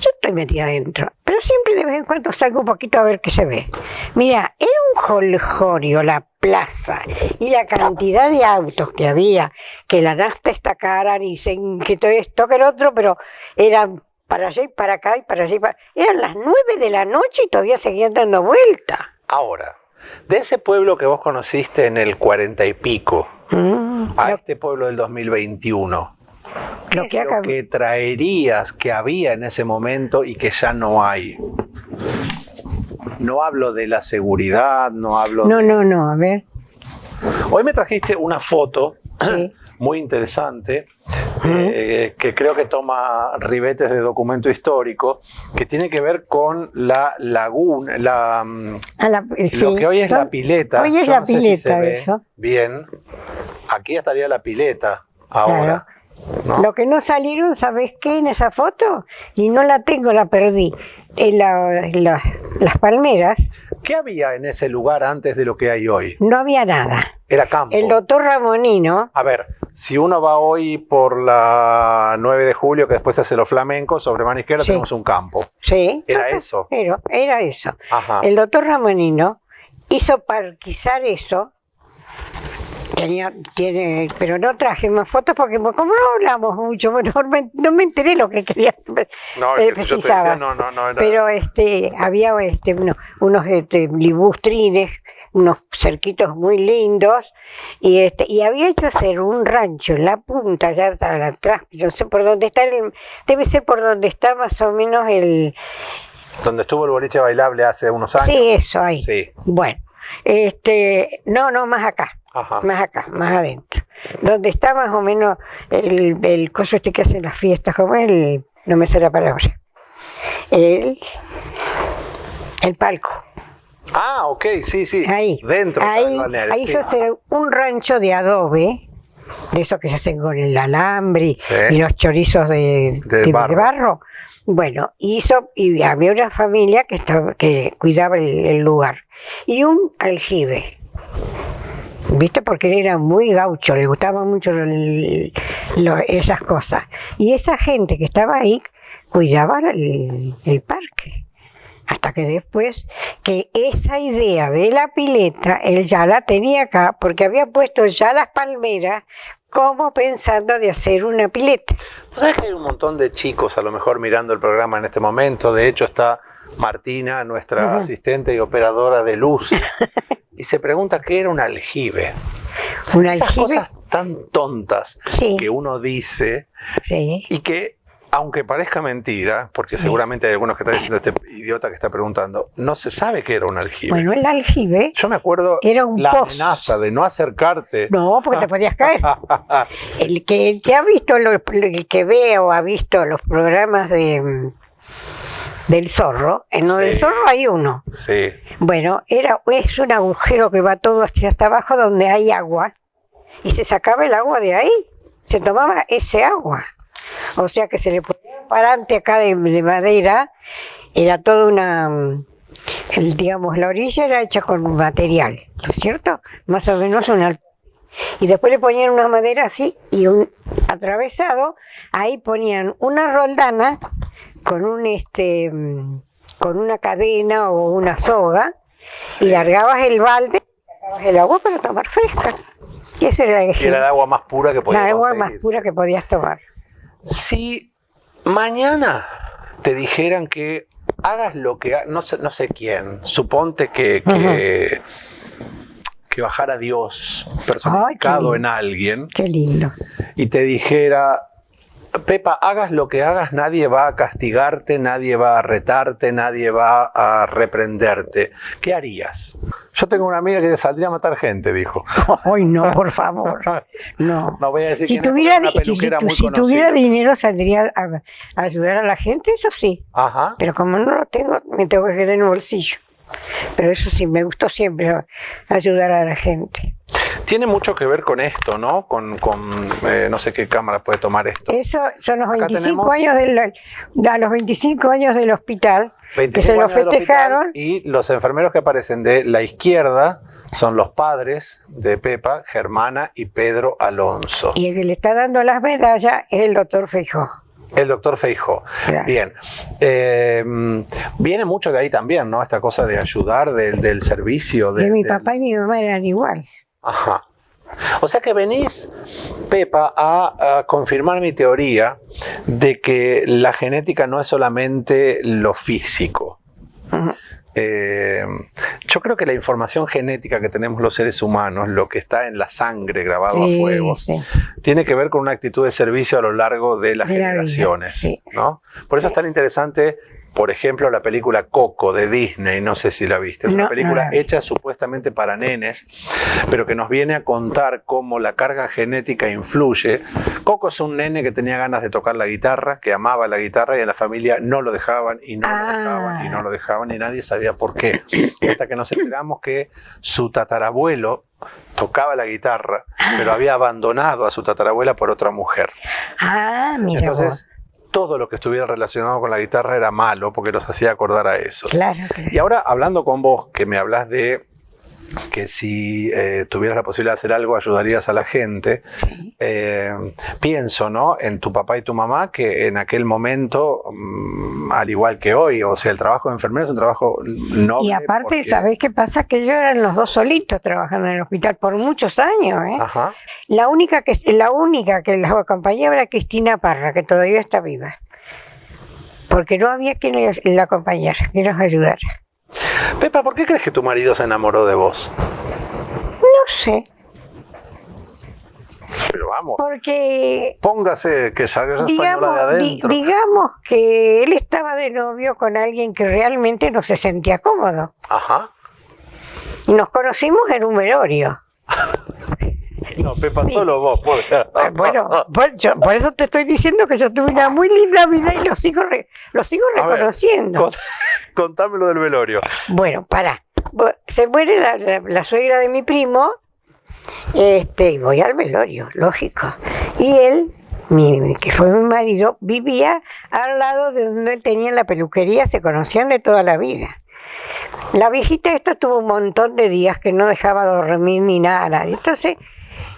Yo estoy metida adentro, pero siempre de vez en cuando salgo un poquito a ver qué se ve. Mira, era un jolgorio la plaza y la cantidad de autos que había, que la nafta está cara, dicen que todo esto, que el otro, pero eran para allá y para acá y para allá y para... Eran las 9 de la noche y todavía seguían dando vuelta. Ahora, de ese pueblo que vos conociste en el 40 y pico, a este pueblo del 2021, Lo ¿qué que es lo que traerías que había en ese momento y que ya no hay? No hablo de la seguridad, no hablo de... No, a ver. Hoy me trajiste una foto Sí. muy interesante que creo que toma ribetes de documento histórico, que tiene que ver con la laguna, lo que hoy es la pileta. Hoy es Yo la no sé si pileta, se ve eso. bien. Aquí estaría la pileta ahora. ¿No? Lo que no salieron, ¿sabes qué? En esa foto, y no la tengo, la perdí. En las palmeras ¿Qué había en ese lugar antes de lo que hay hoy? no había nada. Era campo. El doctor Ramonino, A ver, si uno va hoy por la 9 de julio, que después hace los flamencos, sobre mano izquierda Sí. tenemos un campo. sí, Era eso. era eso. Ajá. El doctor Ramonino hizo parquizar eso. Pero no traje más fotos porque como no hablamos mucho, bueno, no me enteré lo que quería. No, es que si yo te precisaba. decía, no era. Pero había unos libustrines, unos cerquitos muy lindos, y había hecho hacer un rancho en la punta, allá atrás, no sé por dónde está, debe ser por donde está más o menos el... Donde estuvo el boliche bailable hace unos años. Sí, eso ahí. Sí. Bueno, no, más acá. Ajá. Más acá, más adentro. Donde está más o menos el coso que hacen las fiestas, como no me sé la palabra. El palco. Ah, ok, sí. Ahí. Dentro Ahí, del balneario, ahí sí. hizo hacer un rancho de adobe, de esos que se hacen con el alambre Sí. y los chorizos de barro. Bueno, y había una familia que cuidaba el lugar. Y un aljibe. ¿Viste? Porque él era muy gaucho, le gustaban mucho esas cosas. Y esa gente que estaba ahí cuidaba el parque. Hasta que después, que esa idea de la pileta, él ya la tenía acá, porque había puesto ya las palmeras como pensando de hacer una pileta. ¿Sabes que hay un montón de chicos a lo mejor mirando el programa en este momento? De hecho está Martina, nuestra asistente y operadora de luces, y se pregunta qué era un aljibe. ¿Un Esas aljibe? cosas tan tontas Sí. que uno dice Sí. y que, aunque parezca mentira, porque seguramente hay algunos que están diciendo este idiota que está preguntando, no se sabe qué era un aljibe. Bueno, el aljibe Yo me acuerdo era un la pozo. amenaza de no acercarte. No, porque te podías caer. El que ha visto, el que ve o ha visto los programas del zorro, en lo del Sí. zorro hay uno. Sí. Bueno, es un agujero que va todo hacia hasta abajo donde hay agua y se sacaba el agua de ahí, se tomaba ese agua. O sea que se le ponía un parante acá de madera, era toda digamos, la orilla era hecha con material, ¿no es cierto? Más o menos y después le ponían una madera así y un atravesado, ahí ponían una roldana con con una cadena o una soga, Sí. y largabas el balde y sacabas el agua para tomar fresca. Y eso era Y era el agua más pura que podía la agua conseguirse. más pura que podías tomar. Si mañana te dijeran que hagas lo que no sé quién, suponte que bajara Dios personificado Ay, en alguien Qué lindo. y te dijera, Pepa, hagas lo que hagas, nadie va a castigarte, nadie va a retarte, nadie va a reprenderte. ¿Qué harías? Yo tengo una amiga que saldría a matar gente, dijo. Ay, no, por favor. No. No voy a decir Si quién es, tuviera, porque es una peluquera muy si conocida. tuviera dinero, saldría a ayudar a la gente, eso sí. Ajá. Pero como no lo tengo, me tengo que quedar en el bolsillo. Pero eso sí, me gustó siempre ayudar a la gente. Tiene mucho que ver con esto, ¿no? Con no sé qué cámara puede tomar esto. Eso son los Acá 25 tenemos- años a los 25 años del hospital, que 25 se lo años del hospital, festejaron. y los enfermeros que aparecen de la izquierda son los padres de Pepa, Germana y Pedro Alonso. Y el que le está dando las medallas es el doctor Feijó. El doctor Feijó. Claro. Bien. Viene mucho de ahí también, ¿no? Esta cosa de ayudar, del servicio. Y mi papá y mi mamá eran igual. Ajá. O sea que venís, Pepa, a confirmar mi teoría de que la genética no es solamente lo físico. Ujú. Yo creo que la información genética que tenemos los seres humanos, lo que está en la sangre grabado a Sí, fuego, sí. tiene que ver con una actitud de servicio a lo largo de las De la vida, generaciones, sí. ¿no? Por eso es tan interesante por ejemplo, la película Coco de Disney, no sé si la viste, es una No, película no la vi. hecha supuestamente para nenes, pero que nos viene a contar cómo la carga genética influye. Coco es un nene que tenía ganas de tocar la guitarra, que amaba la guitarra y en la familia no lo dejaban y no lo dejaban y no lo dejaban y nadie sabía por qué. Hasta que nos enteramos que su tatarabuelo tocaba la guitarra, pero había abandonado a su tatarabuela por otra mujer. Mira Entonces, todo lo que estuviera relacionado con la guitarra era malo porque nos hacía acordar a eso. vos. Claro. Y ahora, hablando con vos, que me hablas de que si tuvieras la posibilidad de hacer algo, ayudarías a la gente, pienso, ¿no?, en tu papá y tu mamá, que en aquel momento, al igual que hoy, o sea, el trabajo de enfermero es un trabajo noble. Y aparte, porque- ¿sabés qué pasa? Que ellos eran los dos solitos trabajando en el hospital por muchos años, ¿eh? Ajá. La única que los acompañaba era Cristina Parra, que todavía está viva. Porque no había quien la acompañara, quien los ayudara. Pepa, ¿por qué crees que tu marido se enamoró de vos? No sé, Pero vamos, porque póngase que salga esa española de adentro. digamos que él estaba de novio con alguien que realmente no se sentía cómodo. Ajá. Nos conocimos en un velorio. No, Pepa, Sí. solo vos. Bueno, por eso te estoy diciendo que yo tuve una muy linda vida y lo sigo A ver, reconociendo. Contámelo del velorio. Bueno, pará. Se muere la suegra de mi primo, y voy al velorio, lógico. Y él, que fue mi marido, vivía al lado de donde él tenía la peluquería, se conocían de toda la vida. La viejita esta tuvo un montón de días que no dejaba dormir ni nada a nadie. Entonces,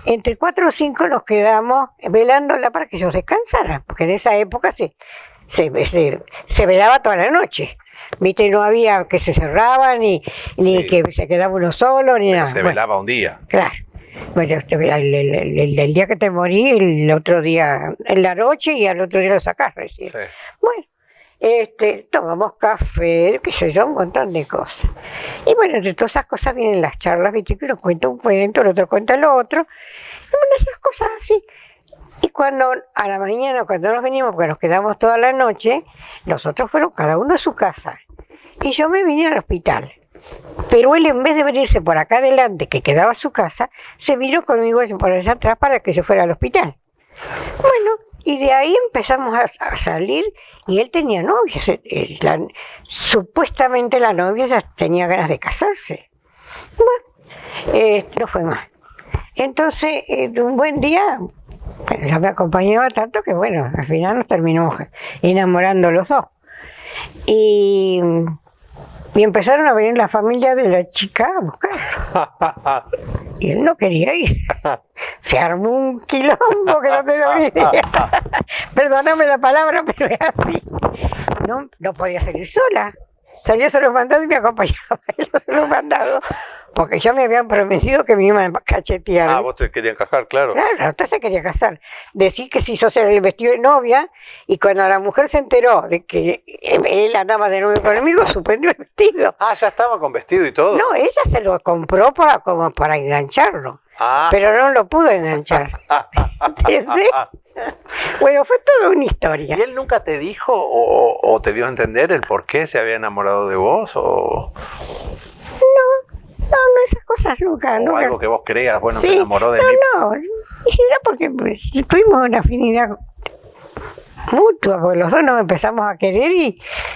entre 4 o 5 nos quedamos velándola para que ellos descansaran, porque en esa época se velaba toda la noche. Viste, no había que se cerraba, ni Sí. que se quedaba uno solo, ni nada. Se Bueno, velaba un día. claro. Bueno, el día que te morí, el otro día, en la noche, y al otro día lo sacás recién. Sí. Bueno, tomamos café, qué sé yo, un montón de cosas. Y bueno, de todas esas cosas vienen las charlas, viste, que uno cuenta un cuento, el otro cuenta el otro. Y bueno, esas cosas así. Y cuando a la mañana, cuando nos venimos, porque nos quedamos toda la noche, los otros fueron cada uno a su casa. Y yo me vine al hospital. Pero él, en vez de venirse por acá adelante, que quedaba a su casa, se vino conmigo por allá atrás para que yo fuera al hospital. Bueno, y de ahí empezamos a salir, y él tenía novia. Supuestamente la novia ya tenía ganas de casarse. Bueno, no fue más. Entonces, un buen día, bueno, ya me acompañaba tanto que, bueno, al final nos terminamos enamorando los dos. Y empezaron a venir la familia de la chica a buscarlo. Y él no quería ir. Se armó un quilombo que no te doy ni idea. Perdóname la palabra, pero es así. No podía salir sola. Salía solo mandado y me acompañaba él solo mandado. Porque ya me habían prometido que me iban a cachetear. Ah, vos te querías casar, claro. Claro, entonces se quería casar. Decir que se hizo hacer el vestido de novia, y cuando la mujer se enteró de que él andaba de novio conmigo, suspendió el vestido. Ah, ya estaba con vestido y todo. No, ella se lo compró como para engancharlo, Ah. pero no lo pudo enganchar. ¿Entendés? Bueno, fue toda una ¿Y historia. él nunca te dijo o te dio a entender el por qué se había enamorado de vos? ¿O No, esas cosas nunca. o algo que vos creas, bueno, Sí, se enamoró de mí? No, era porque pues, tuvimos una afinidad mutua, porque los dos nos empezamos a querer,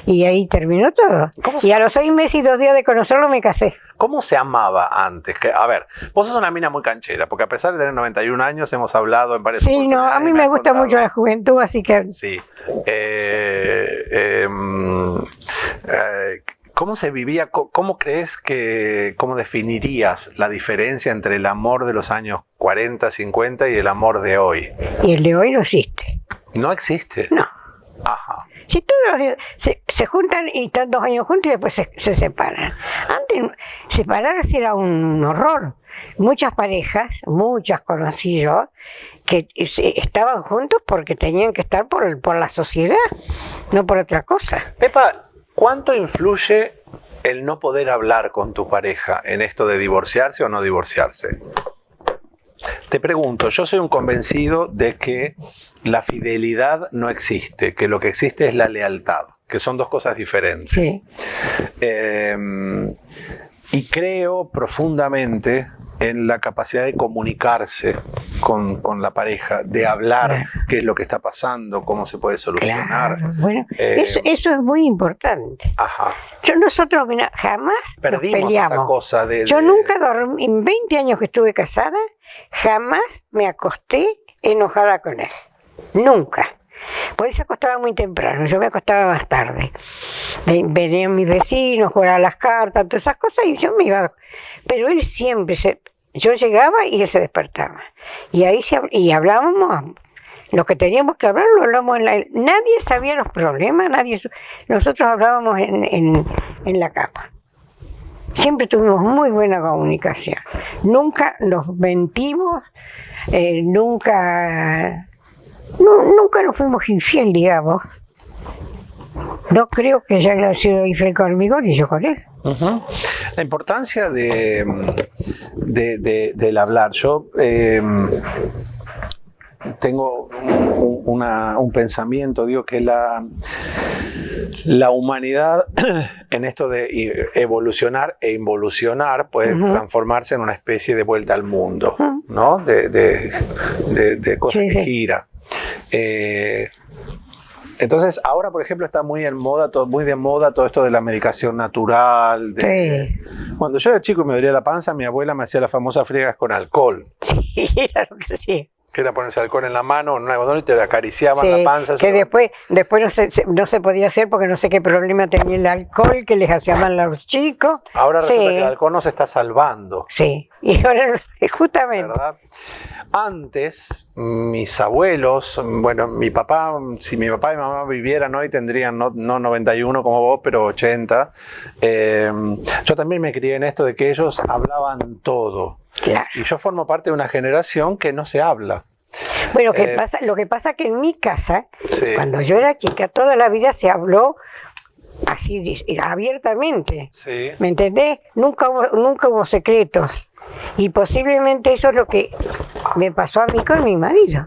y ahí terminó todo. ¿Cómo Y a los 6 meses y 2 días de conocerlo me casé. ¿Cómo se amaba antes? A ver, vos sos una mina muy canchera, porque a pesar de tener 91 años hemos hablado en varias Sí, no, a oportunidades mí y me has gusta contado. mucho la juventud, así que Sí. ¿Cómo se vivía? ¿Cómo crees cómo definirías la diferencia entre el amor de los años 40, 50 y el amor de hoy? y el de hoy no existe. No existe. No. Ajá. Si todos los días se juntan y están 2 años juntos y después se separan. Antes separarse era un horror. Muchas parejas, muchas conocí yo, que estaban juntos porque tenían que estar por la sociedad, no por otra cosa. Pepa, ¿cuánto influye el no poder hablar con tu pareja en esto de divorciarse o no divorciarse? Te pregunto, yo soy un convencido de que la fidelidad no existe, que lo que existe es la lealtad. que son dos cosas diferentes. Sí. Y creo profundamente en la capacidad de comunicarse con la pareja, de hablar Claro. qué es lo que está pasando, cómo se puede solucionar. Claro, bueno, Eh, eso es muy importante. Ajá. Nosotros mira, jamás nos Perdimos peleamos. esa cosa de... Yo nunca dormí, en 20 años que estuve casada, jamás me acosté enojada con él. Nunca. Por eso acostaba muy temprano, yo me acostaba más tarde. Venían mis vecinos, jugaban las cartas, todas esas cosas, y yo me iba. Pero él siempre yo llegaba y él se despertaba. Y ahí y hablábamos, lo que teníamos que hablar, lo hablamos nadie sabía los problemas, nosotros hablábamos en la cama. Siempre tuvimos muy buena comunicación. Nunca nos mentimos, nunca nos fuimos infiel, digamos. No creo que ella haya sido infiel conmigo ni yo con él. Ujú. La importancia del hablar. Yo tengo un pensamiento, digo que la humanidad en esto de evolucionar e involucionar puede transformarse en una especie de vuelta al mundo, ¿no? De cosas Sí, que sí. gira. Entonces, ahora, por ejemplo, está muy de moda todo esto de la medicación natural. Sí. Cuando yo era chico y me dolía la panza, mi abuela me hacía las famosas friegas con alcohol, Sí, claro que sí. que era ponerse alcohol en la mano, en un algodón y te acariciaban Sí, la panza. que eso- después no se podía hacer porque no sé qué problema tenía el alcohol, que les hacía mal a los chicos. Ahora resulta Sí. que el alcohol nos está salvando, Sí, y ahora justamente. ¿verdad? Antes, mis abuelos, bueno, mi papá, si mi papá y mi mamá vivieran hoy, tendrían no 91 como vos, pero 80. Yo también me crié en esto de que ellos hablaban todo. Claro. Y yo formo parte de una generación que no se habla. Bueno, Eh, lo que pasa que en mi casa, Sí. cuando yo era chica, toda la vida se habló así abiertamente. Sí. ¿Me entendés? Nunca hubo secretos. Y posiblemente eso es lo que me pasó a mí con mi marido.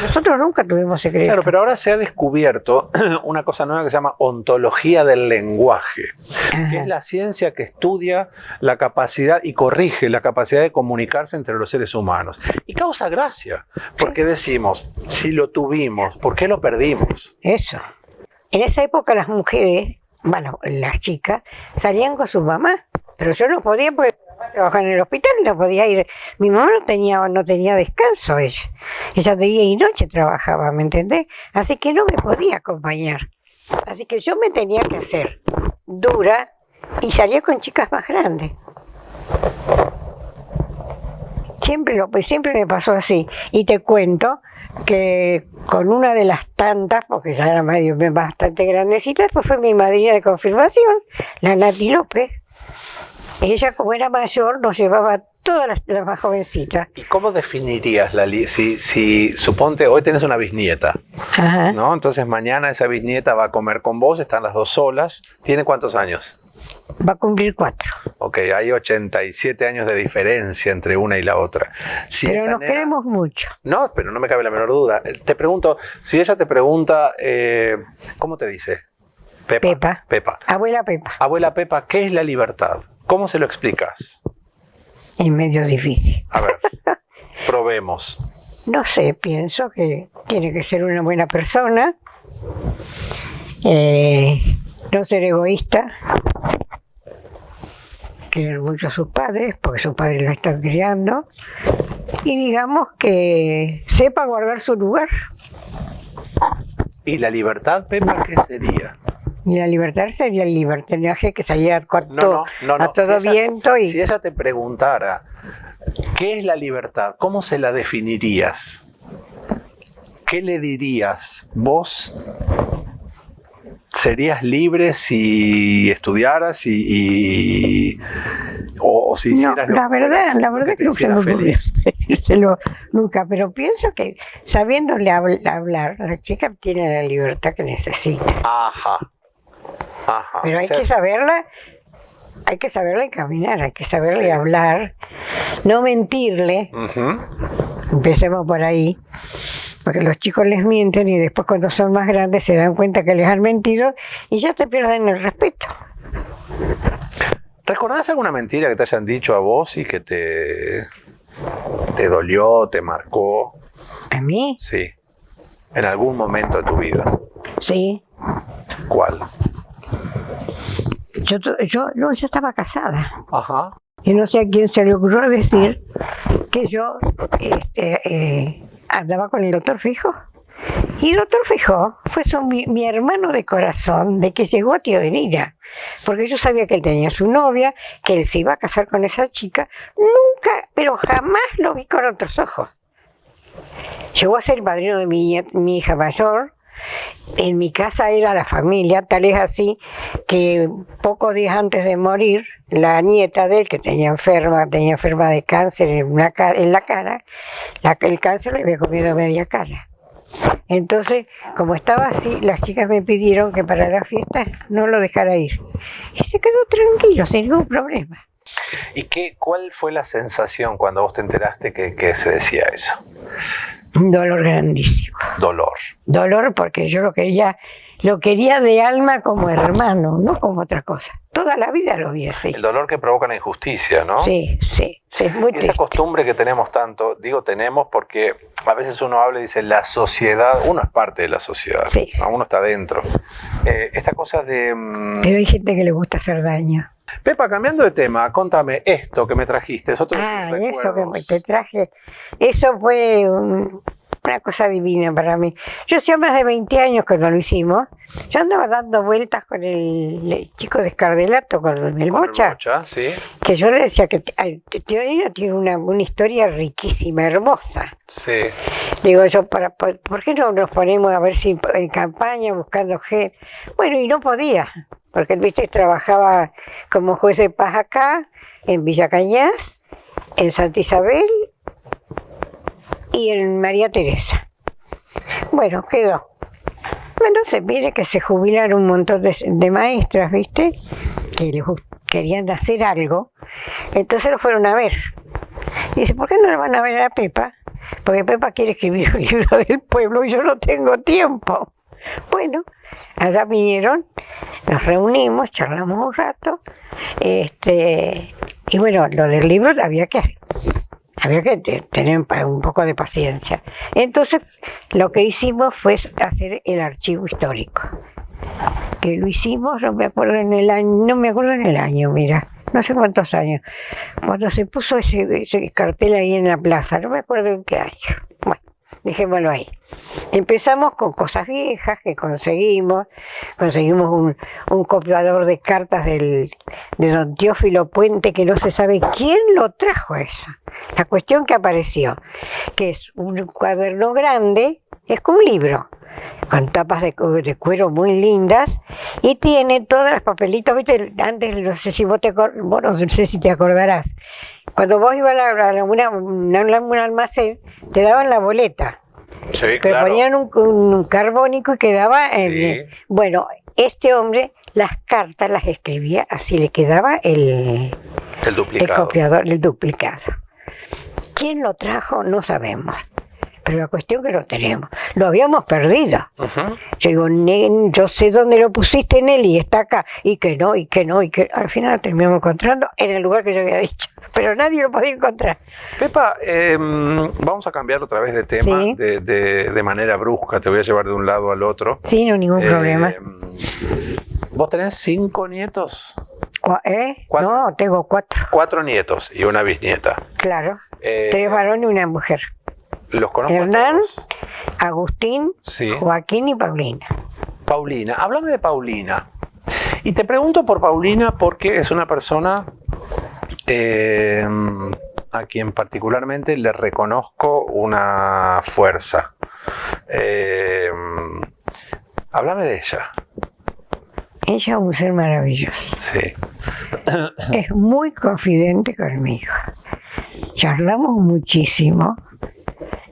Nosotros nunca tuvimos secretos. Claro, pero ahora se ha descubierto una cosa nueva que se llama ontología del lenguaje, que Ajá. es la ciencia que estudia la capacidad y corrige la capacidad de comunicarse entre los seres humanos. Y causa gracia, porque decimos, si lo tuvimos, ¿por qué lo perdimos? Eso. En esa época las mujeres, bueno, las chicas, salían con sus mamás, pero yo no podía porque mi mamá trabajaba en el hospital y no podía ir. Mi mamá no tenía descanso ella. Ella de día y noche trabajaba, ¿me entendés? Así que no me podía acompañar. Así que yo me tenía que hacer dura y salía con chicas más grandes. Siempre me pasó así. Y te cuento que con una de las tantas, porque ya era bastante grandecita, pues fue mi madrina de confirmación, la Nati López. Ella, como era mayor, nos llevaba todas las más jovencitas. ¿Y cómo definirías si suponte hoy tenés una bisnieta, Ajá. ¿no? Entonces mañana esa bisnieta va a comer con vos, están las dos solas, ¿tiene cuántos años? Va a cumplir 4. Ok, hay 87 años de diferencia entre una y la otra. Si Pero esa nos nena- queremos mucho. No, pero no me cabe la menor duda. Te pregunto, si ella te pregunta, ¿cómo te dice? Pepa. Pepa. Abuela Pepa, Abuela Pepa, ¿qué es la libertad? ¿Cómo se lo explicas? es medio difícil. A ver, probemos. No sé, pienso que tiene que ser una buena persona, no ser egoísta, querer mucho a sus padres, porque sus padres la están criando, y digamos que sepa guardar su lugar. ¿Y la libertad, Pepa, qué sería? Y la libertad sería el libertinaje que saliera a todo Si ella- viento y Si ella te preguntara, ¿qué es la libertad? ¿Cómo se la definirías? ¿Qué le dirías? ¿Vos serías libre si estudiaras o si no, hicieras lo la que verdad fueras, lo creo te que se hiciera me ocurre feliz? decírselo nunca, pero pienso que sabiéndole hablar, la chica tiene la libertad que necesita. Ajá. Ajá. Pero hay O sea, que saberla encaminar, hay que saberle Sí. hablar, no mentirle, ujú. empecemos por ahí, porque los chicos les mienten y después cuando son más grandes se dan cuenta que les han mentido y ya te pierden el respeto. ¿Recordás alguna mentira que te hayan dicho a vos y que te dolió, te marcó? ¿A mí? Sí. En algún momento de tu vida. Sí. ¿Cuál? Yo estaba casada. Ajá. Y no sé a quién se le ocurrió decir que yo andaba con el doctor Fijo. Y el doctor Fijo fue mi hermano de corazón de que llegó a Teodenilla. Porque yo sabía que él tenía su novia, que él se iba a casar con esa chica. Nunca, pero jamás lo vi con otros ojos. Llegó a ser el padrino de mi hija mayor. En mi casa era la familia, tal es así que pocos días antes de morir, la nieta de él, que tenía enferma de cáncer en la cara, el cáncer le había comido media cara. Entonces, como estaba así, las chicas me pidieron que para la fiesta no lo dejara ir. Y se quedó tranquilo, sin ningún problema. ¿Y cuál fue la sensación cuando vos te enteraste que se decía eso? Un dolor grandísimo. Dolor Porque yo lo quería de alma como hermano, no como otra cosa. Toda la vida lo vi así. El dolor que provoca la injusticia, ¿no? Sí, es muy y esa triste. costumbre que tenemos tanto, tenemos porque a veces uno habla y dice la sociedad, uno es parte de la sociedad, sí. ¿no? Uno está dentro. Esta cosa de... Pero hay gente que le gusta hacer daño. Pepa, cambiando de tema, contame esto que me trajiste. Es otro eso que te traje, eso fue una cosa divina para mí. Yo hacía más de 20 años que no lo hicimos. Yo andaba dando vueltas con el chico de Escardelato, con el Bocha, sí. Que yo le decía que Teodenilla tiene una historia riquísima, hermosa. Sí. Digo yo, ¿por qué no nos ponemos a ver si en campaña buscando gente? Bueno, y no podía, porque viste, trabajaba como juez de paz acá, en Villa Cañas, en Santa Isabel y en María Teresa. Bueno, quedó. Bueno, se mire que se jubilaron un montón de maestras, ¿viste? Que querían hacer algo. Entonces lo fueron a ver. Y dice, ¿por qué no lo van a ver a Pepa? Porque Pepa quiere escribir un libro del pueblo y yo no tengo tiempo. Bueno, allá vinieron, nos reunimos, charlamos un rato. Y bueno, lo del libro había que tener un poco de paciencia. Entonces, lo que hicimos fue hacer el archivo histórico. Que lo hicimos, no me acuerdo en el año, mira, no sé cuántos años. Cuando se puso ese cartel ahí en la plaza, no me acuerdo en qué año. Bueno, dejémoslo ahí. Empezamos con cosas viejas que conseguimos un copiador de cartas de don Teófilo Puente, que no se sabe quién lo trajo eso. La cuestión que apareció, que es un cuaderno grande, es como un libro, con tapas de cuero muy lindas, y tiene todos los papelitos, viste, antes no sé si no sé si te acordarás, cuando vos ibas a un almacén, te daban la boleta. Sí, pero claro. ponían un carbónico y quedaba Sí. Bueno, este hombre las cartas las escribía así, le quedaba el duplicado. copiador, el duplicado. ¿Quién lo trajo? No sabemos. Pero la cuestión que lo tenemos. Lo habíamos perdido. Uh-huh. Yo digo, yo sé dónde lo pusiste en él y está acá. Y que no. Al final lo terminamos encontrando en el lugar que yo había dicho. Pero nadie lo podía encontrar. Pepa, vamos a cambiar otra vez de tema, Sí. de manera brusca. Te voy a llevar de un lado al otro. Sí, no, ningún problema. ¿Vos tenés 5 nietos? ¿Cuatro? No, tengo 4. 4 nietos y una bisnieta. Claro. 3 varones y una mujer. Los conozco a Hernán, todos. Agustín, Sí. Joaquín y Paulina. Paulina, háblame de Paulina. Y te pregunto por Paulina porque es una persona a quien particularmente le reconozco una fuerza. Háblame de ella. Ella es un ser maravilloso. Sí. Es muy confidente conmigo. Charlamos muchísimo.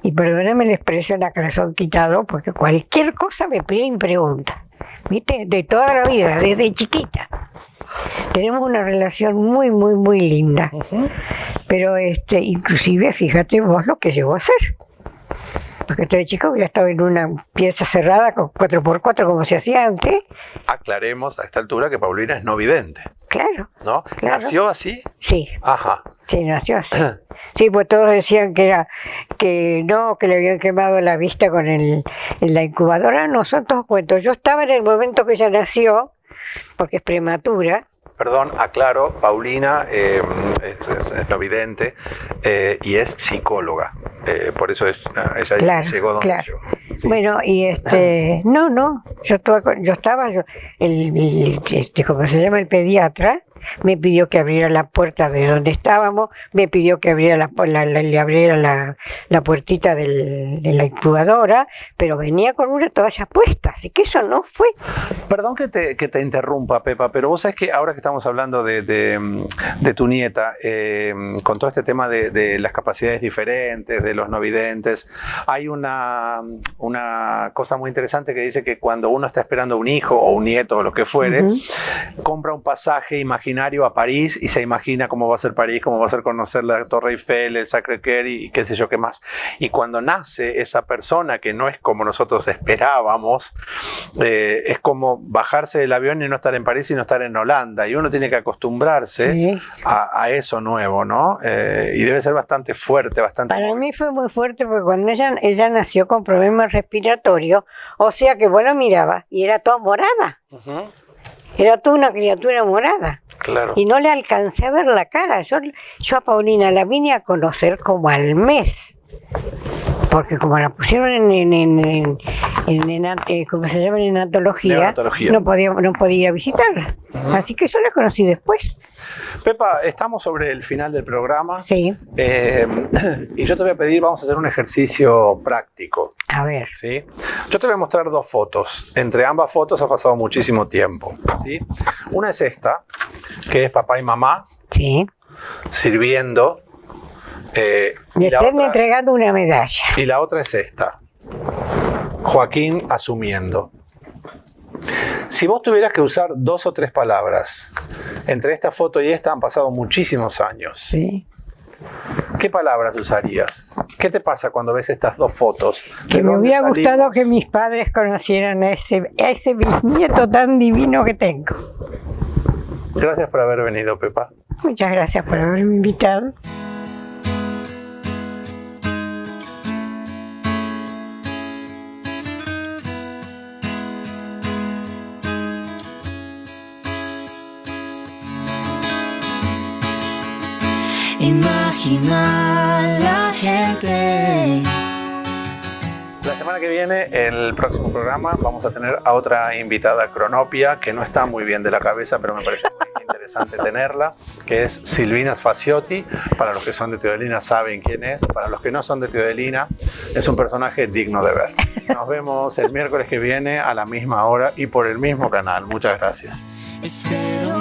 Y perdóname la expresión, la corazón quitado, porque cualquier cosa me pide y pregunta. ¿Viste? De toda la vida, desde chiquita. Tenemos una relación muy, muy, muy linda. Uh-huh. Pero inclusive, fíjate vos lo que llegó a ser. porque este chico hubiera estado en una pieza cerrada con 4x4 como se hacía antes. Aclaremos a esta altura que Paulina es no vidente, Claro, ¿no? Claro. ¿Nació así? sí, Ajá. sí, nació así. Sí, pues todos decían que no, que le habían quemado la vista con en la incubadora. No, son todos cuentos. Yo estaba en el momento que ella nació, porque es prematura. Perdón, aclaro, Paulina es no vidente y es psicóloga. Por eso ella dice Claro, que llegó donde claro. llegó. Sí. Bueno, y no, ¿cómo se llama? El pediatra me pidió que abriera la puerta de donde estábamos, me pidió que abriera le abriera la puertita de la incubadora, pero venía con una toalla puesta, así que eso no fue. Perdón que te interrumpa, Pepa, pero vos sabés que ahora que estamos hablando de tu nieta, con todo este tema de las capacidades diferentes, de los no videntes, hay una cosa muy interesante que dice que cuando uno está esperando un hijo o un nieto o lo que fuere, compra un pasaje imaginario a París y se imagina cómo va a ser París, cómo va a ser conocer la Torre Eiffel, el Sacré-Cœur y qué sé yo qué más. Y cuando nace esa persona que no es como nosotros esperábamos, es como bajarse del avión y no estar en París y no estar en Holanda. Y uno tiene que acostumbrarse Sí. a eso nuevo, ¿no? Y debe ser bastante fuerte, bastante... Para mí fue muy fuerte porque cuando ella nació con problemas respiratorios, o sea que vos la mirabas y era toda morada, Ujú, era toda una criatura morada. claro. Y no le alcancé a ver la cara. Yo a Paulina la vine a conocer como al mes. Porque como la pusieron ¿cómo se llama? En neonatología, Neonatología. no podía ir a visitarla. Así que yo la conocí después. Pepa, estamos sobre el final del programa. Sí, Y yo te voy a pedir, vamos a hacer un ejercicio práctico. a ver. ¿Sí? Yo te voy a mostrar dos fotos. Entre ambas fotos ha pasado muchísimo tiempo. ¿Sí? Una es esta, que es papá y mamá Sí. sirviendo. Le Y la están otra- entregando una medalla. y la otra es esta, Joaquín asumiendo. Si vos tuvieras que usar 2 o 3 palabras, entre esta foto y esta han pasado muchísimos años. Sí. ¿Qué palabras usarías? ¿Qué te pasa cuando ves estas dos fotos? Que ¿De me dónde hubiera gustado salimos? que mis padres conocieran a ese bisnieto tan divino que tengo. Gracias por haber venido, Pepa. Muchas gracias por haberme invitado. Imagina la gente. La semana que viene, el próximo programa, vamos a tener a otra invitada cronopia que no está muy bien de la cabeza, pero me parece muy interesante tenerla, que es Silvina Sfaciotti. Para los que son de Teodelina saben quién es, para los que no son de Teodelina, es un personaje digno de ver. Nos vemos el miércoles que viene a la misma hora y por el mismo canal. Muchas gracias. Espero